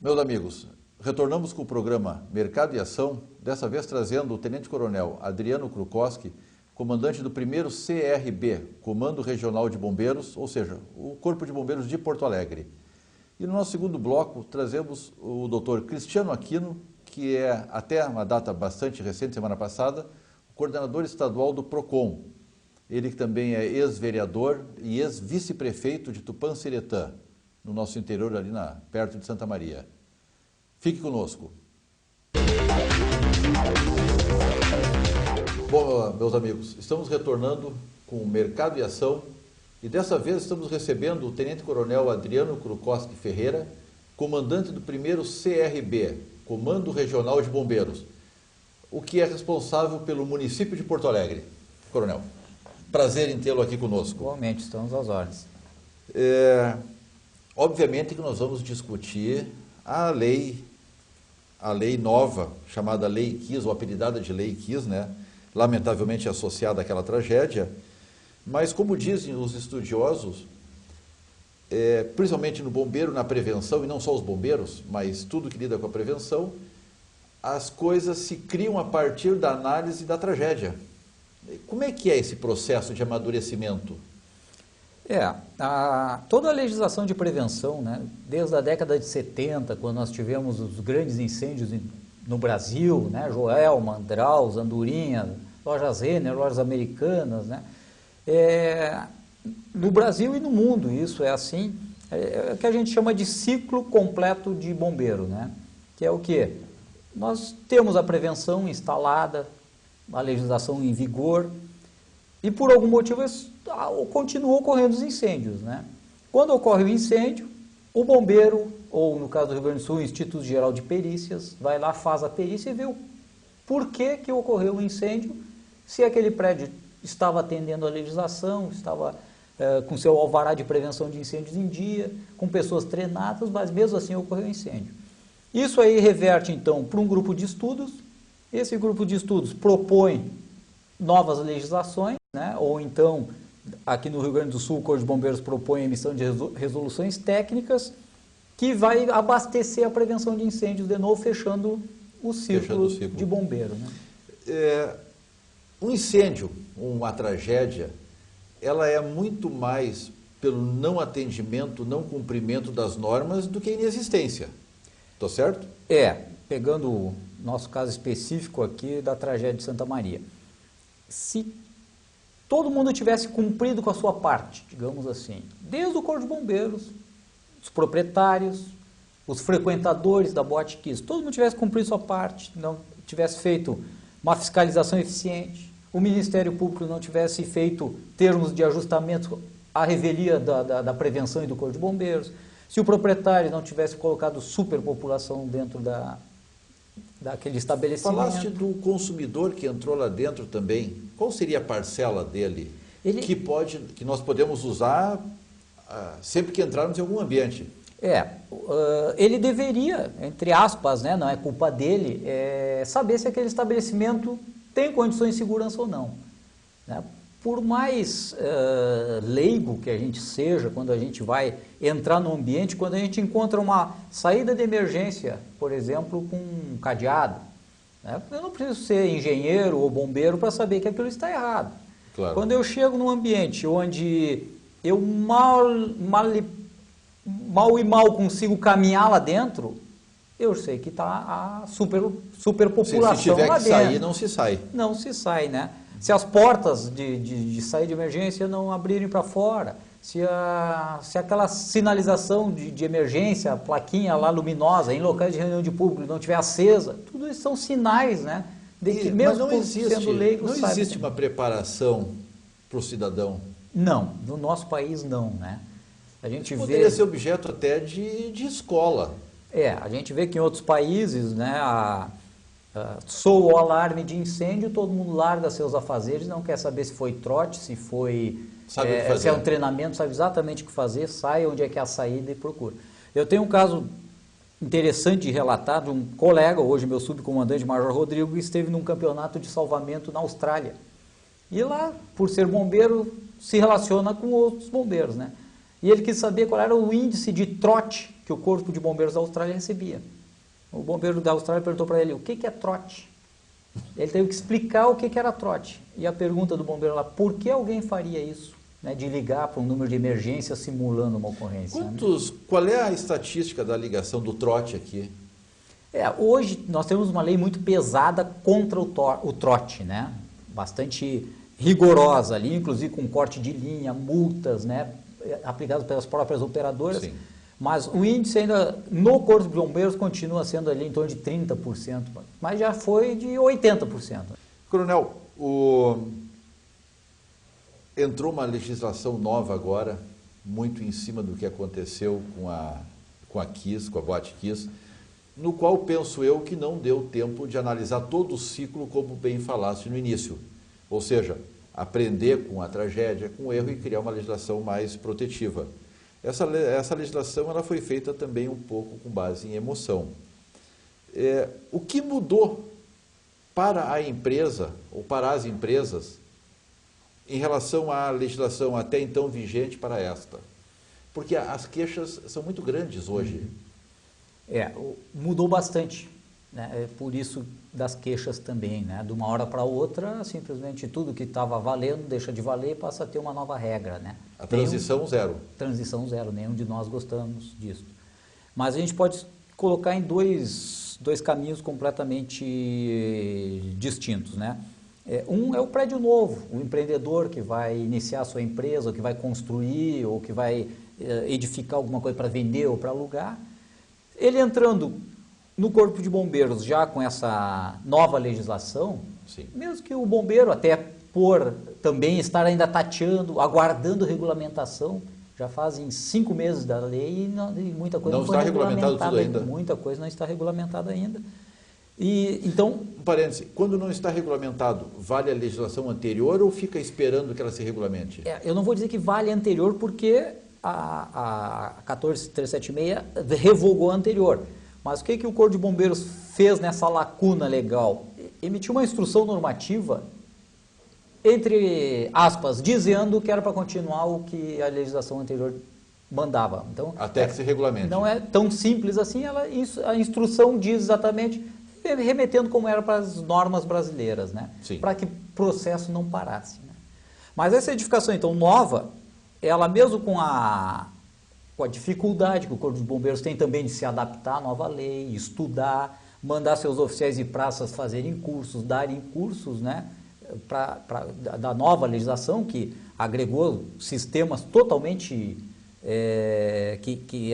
Meus amigos, retornamos com o programa Mercado e Ação, dessa vez trazendo o Tenente-Coronel Adriano Krukowski, comandante do 1º CRB, Comando Regional de Bombeiros, ou seja, o Corpo de Bombeiros de Porto Alegre. E no nosso segundo bloco trazemos o Dr. Cristiano Aquino, que é, até uma data bastante recente, semana passada, o coordenador estadual do PROCON. Ele que também é ex-vereador e ex-vice-prefeito de Tupã-Seretã, no nosso interior, ali perto de Santa Maria. Fique conosco. Bom, meus amigos, estamos retornando com o Mercado e Ação e dessa vez estamos recebendo o Tenente-Coronel Adriano Krukowski Ferreira, comandante do 1º CRB, Comando Regional de Bombeiros, o que é responsável pelo município de Porto Alegre. Coronel, prazer em tê-lo aqui conosco. Igualmente, estamos às ordens. Obviamente que nós vamos discutir a lei nova, chamada Lei Kiss, ou apelidada de Lei Kiss, né? Lamentavelmente associada àquela tragédia, mas como dizem os estudiosos, principalmente no bombeiro, na prevenção, e não só os bombeiros, mas tudo que lida com a prevenção, as coisas se criam a partir da análise da tragédia. Como é que é esse processo de amadurecimento? Toda a legislação de prevenção, né, desde a década de 70, quando nós tivemos os grandes incêndios no Brasil, né, Joelma, Andraus, Andorinha, lojas Renner, lojas americanas, né, no Brasil e no mundo, isso é assim, é o que a gente chama de ciclo completo de bombeiro, né, que é o quê? Nós temos a prevenção instalada, a legislação em vigor, e por algum motivo continuam ocorrendo os incêndios, né? Quando ocorre o incêndio, o bombeiro, ou no caso do Rio Grande do Sul, o Instituto Geral de Perícias, vai lá, faz a perícia e vê o porquê que ocorreu o incêndio, se aquele prédio estava atendendo a legislação, estava com seu alvará de prevenção de incêndios em dia, com pessoas treinadas, mas mesmo assim ocorreu o incêndio. Isso aí reverte então para um grupo de estudos, esse grupo de estudos propõe novas legislações, né? Ou então, aqui no Rio Grande do Sul, o Corpo de Bombeiros propõe a emissão de resoluções técnicas que vai abastecer a prevenção de incêndios de novo, fechando o ciclo de bombeiro, né? Um incêndio, uma tragédia, ela é muito mais pelo não atendimento, não cumprimento das normas do que a inexistência. Estou certo? Pegando o nosso caso específico aqui da tragédia de Santa Maria. Se todo mundo tivesse cumprido com a sua parte, digamos assim, desde o Corpo de Bombeiros, os proprietários, os frequentadores da Boate Kiss, todo mundo tivesse cumprido sua parte, não tivesse feito uma fiscalização eficiente, o Ministério Público não tivesse feito termos de ajustamento à revelia da prevenção e do Corpo de Bombeiros, se o proprietário não tivesse colocado superpopulação dentro daquele estabelecimento. Falaste do consumidor que entrou lá dentro também. Qual seria a parcela dele que nós podemos usar sempre que entrarmos em algum ambiente? Ele deveria, entre aspas, né, não é culpa dele, saber se aquele estabelecimento tem condições de segurança ou não, né? Por mais leigo que a gente seja, quando a gente vai entrar no ambiente, quando a gente encontra uma saída de emergência, por exemplo, com um cadeado, né? Eu não preciso ser engenheiro ou bombeiro para saber que aquilo está errado. Claro. Quando eu chego num ambiente onde eu mal consigo caminhar lá dentro, eu sei que está a superpopulação se tiver lá que dentro. sair, não se sai. Não se sai, né? Se as portas de saída de emergência não abrirem para fora, se aquela sinalização de emergência, a plaquinha lá luminosa em locais de reunião de público não estiver acesa, tudo isso são sinais, né? De que mesmo sendo leigo, não existe uma preparação para o cidadão? Não, no nosso país não, né? A gente poderia ser objeto até de escola. A gente vê que em outros países, né, soa o alarme de incêndio, todo mundo larga seus afazeres, não quer saber se foi trote, se foi se é um treinamento, sabe exatamente o que fazer, sai onde é que é a saída e procura. Eu tenho um caso interessante de relatar de um colega, hoje meu subcomandante Major Rodrigo, que esteve num campeonato de salvamento na Austrália. E lá, por ser bombeiro, se relaciona com outros bombeiros, né? E ele quis saber qual era o índice de trote que o Corpo de Bombeiros da Austrália recebia. O bombeiro da Austrália perguntou para ele, o que é trote? Ele teve que explicar o que era trote. E a pergunta do bombeiro lá, por que alguém faria isso? Né, de ligar para um número de emergência simulando uma ocorrência. Qual é a estatística da ligação do trote aqui? Hoje nós temos uma lei muito pesada contra o trote, né? Bastante rigorosa ali, inclusive com corte de linha, multas, né? Aplicadas pelas próprias operadoras. Sim. Mas o índice ainda no Corpo de Bombeiros continua sendo ali em torno de 30%, mas já foi de 80%. Coronel, entrou uma legislação nova agora, muito em cima do que aconteceu com a KISS, com a Boate KISS, no qual penso eu que não deu tempo de analisar todo o ciclo, como bem falaste no início. Ou seja, aprender com a tragédia, com o erro e criar uma legislação mais protetiva. Essa legislação ela foi feita também um pouco com base em emoção. O que mudou para a empresa, ou para as empresas, em relação à legislação até então vigente para esta? Porque as queixas são muito grandes hoje. Mudou bastante, né? É por isso das queixas também, né? De uma hora para outra, simplesmente tudo que estava valendo deixa de valer e passa a ter uma nova regra, né? A transição zero. Transição zero, nenhum de nós gostamos disso. Mas a gente pode colocar em dois caminhos completamente distintos, né? Um é o prédio novo, o empreendedor que vai iniciar a sua empresa, ou que vai construir, ou que vai edificar alguma coisa para vender ou para alugar. Ele entrando no Corpo de Bombeiros já com essa nova legislação, sim, mesmo que o bombeiro, até por também estar ainda tateando, aguardando regulamentação, já fazem 5 meses da lei e muita coisa não está regulamentado tudo ainda. Muita coisa não está regulamentada ainda. E, então, um parêntese, quando não está regulamentado, vale a legislação anterior ou fica esperando que ela se regulamente? Eu não vou dizer que vale a anterior porque a 14376 revogou a anterior. Mas o que o Corpo de Bombeiros fez nessa lacuna legal? Emitiu uma instrução normativa, entre aspas, dizendo que era para continuar o que a legislação anterior mandava. Então, até que se regulamente. Não é tão simples assim, a instrução diz exatamente, remetendo como era para as normas brasileiras, né? Para que o processo não parasse. Né? Mas essa edificação, então, nova, ela mesmo com a dificuldade que o Corpo de Bombeiros tem também de se adaptar à nova lei, estudar, mandar seus oficiais de praças fazerem cursos, darem cursos, né, da nova legislação que agregou sistemas totalmente que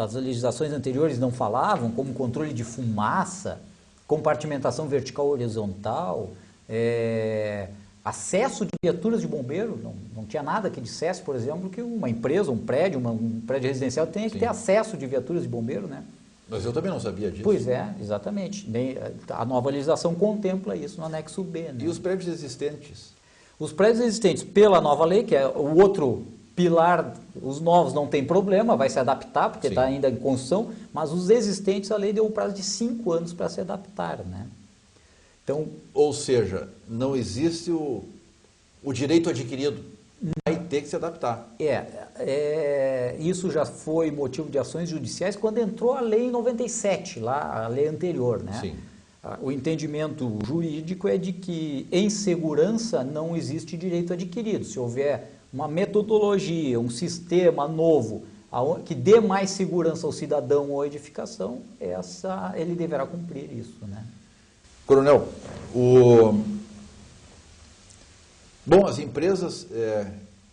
as legislações anteriores não falavam, como controle de fumaça, compartimentação vertical horizontal, acesso de viaturas de bombeiro, não tinha nada que dissesse, por exemplo, que uma empresa, um prédio residencial tenha que ter acesso de viaturas de bombeiro, né? Mas eu também não sabia disso. Pois é, exatamente. A nova legislação contempla isso no anexo B. Né? E os prédios existentes? Os prédios existentes, pela nova lei, que é o outro pilar, os novos não tem problema, vai se adaptar, porque está ainda em construção, mas os existentes, a lei deu um prazo de 5 anos para se adaptar, né? Então, ou seja, não existe o direito adquirido, vai ter que se adaptar. Isso já foi motivo de ações judiciais quando entrou a lei em 97, lá, a lei anterior, né? Sim. O entendimento jurídico é de que em segurança não existe direito adquirido. Se houver uma metodologia, um sistema novo que dê mais segurança ao cidadão ou à edificação, ele deverá cumprir isso, né? Coronel, as empresas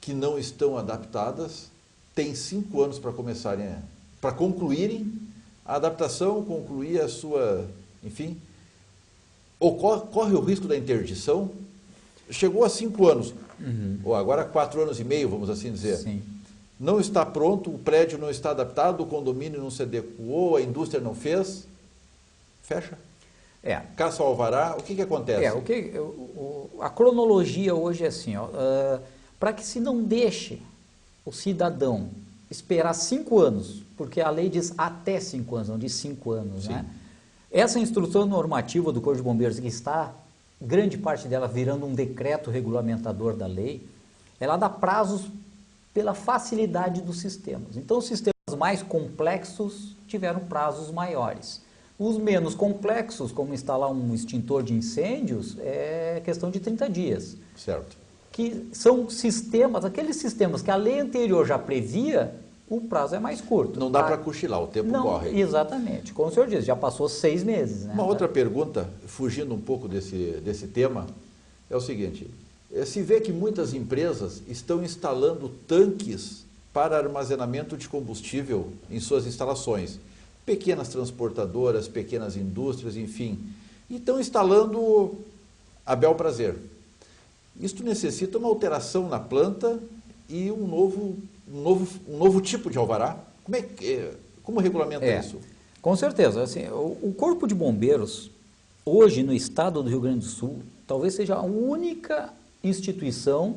que não estão adaptadas têm 5 anos para começarem, para concluírem a adaptação, concluir a sua, enfim, corre o risco da interdição. Chegou a 5 anos, ou agora 4 anos e meio, vamos assim dizer. Sim. Não está pronto, o prédio não está adaptado, o condomínio não se adequou, a indústria não fez, fecha. Caça ao alvará, o que acontece? A cronologia hoje é assim, para que se não deixe o cidadão esperar 5 anos, porque a lei diz até 5 anos, não diz 5 anos, né? Essa instrução normativa do Corpo de Bombeiros, que está, grande parte dela virando um decreto regulamentador da lei, ela dá prazos pela facilidade dos sistemas. Então, os sistemas mais complexos tiveram prazos maiores. Os menos complexos, como instalar um extintor de incêndios, é questão de 30 dias. Certo. Que são sistemas, aqueles sistemas que a lei anterior já previa, o prazo é mais curto. Não dá para cochilar, o tempo corre. Exatamente. Como o senhor disse, já passou 6 meses. Né? Uma outra pergunta, fugindo um pouco desse tema, é o seguinte: se vê que muitas empresas estão instalando tanques para armazenamento de combustível em suas instalações. Pequenas transportadoras, pequenas indústrias, enfim. E estão instalando a bel prazer. Isto necessita uma alteração na planta e um novo tipo de alvará. Como regulamenta isso? Com certeza. Assim, o Corpo de Bombeiros, hoje no estado do Rio Grande do Sul, talvez seja a única instituição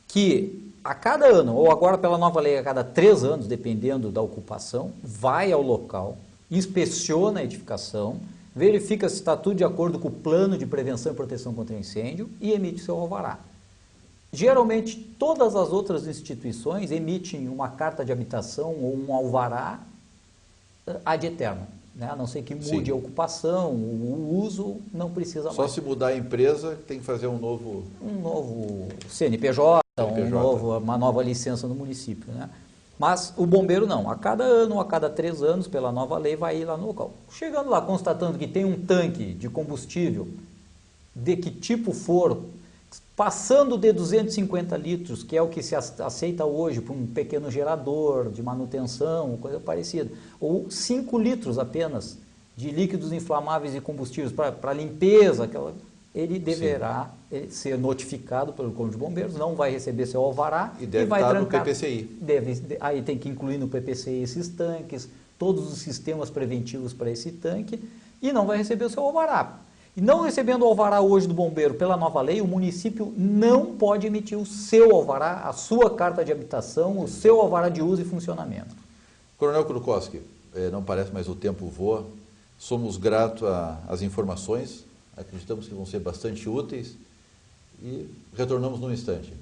que a cada ano, ou agora pela nova lei a cada 3 anos, dependendo da ocupação, vai ao local, inspeciona a edificação, verifica se está tudo de acordo com o plano de prevenção e proteção contra incêndio e emite seu alvará. Geralmente, todas as outras instituições emitem uma carta de habitação ou um alvará ad eterno, né? A não ser que mude a ocupação, o uso não precisa mais. Só se mudar a empresa, tem que fazer um novo CNPJ, uma nova licença no município, né? Mas o bombeiro não, a cada ano, a cada 3 anos, pela nova lei, vai ir lá no local. Chegando lá, constatando que tem um tanque de combustível, de que tipo for, passando de 250 litros, que é o que se aceita hoje para um pequeno gerador de manutenção, coisa parecida, ou 5 litros apenas de líquidos inflamáveis e combustíveis para limpeza, ele deverá ser notificado pelo Corpo de Bombeiros, não vai receber seu alvará e deve vai estar trancar, no PPCI. Aí tem que incluir no PPCI esses tanques, todos os sistemas preventivos para esse tanque, e não vai receber o seu alvará. E não recebendo o alvará hoje do bombeiro pela nova lei, o município não pode emitir o seu alvará, a sua carta de habitação, o seu alvará de uso e funcionamento. Coronel Krukowski, não parece, mas o tempo voa. Somos gratos às informações, acreditamos que vão ser bastante úteis e retornamos num instante.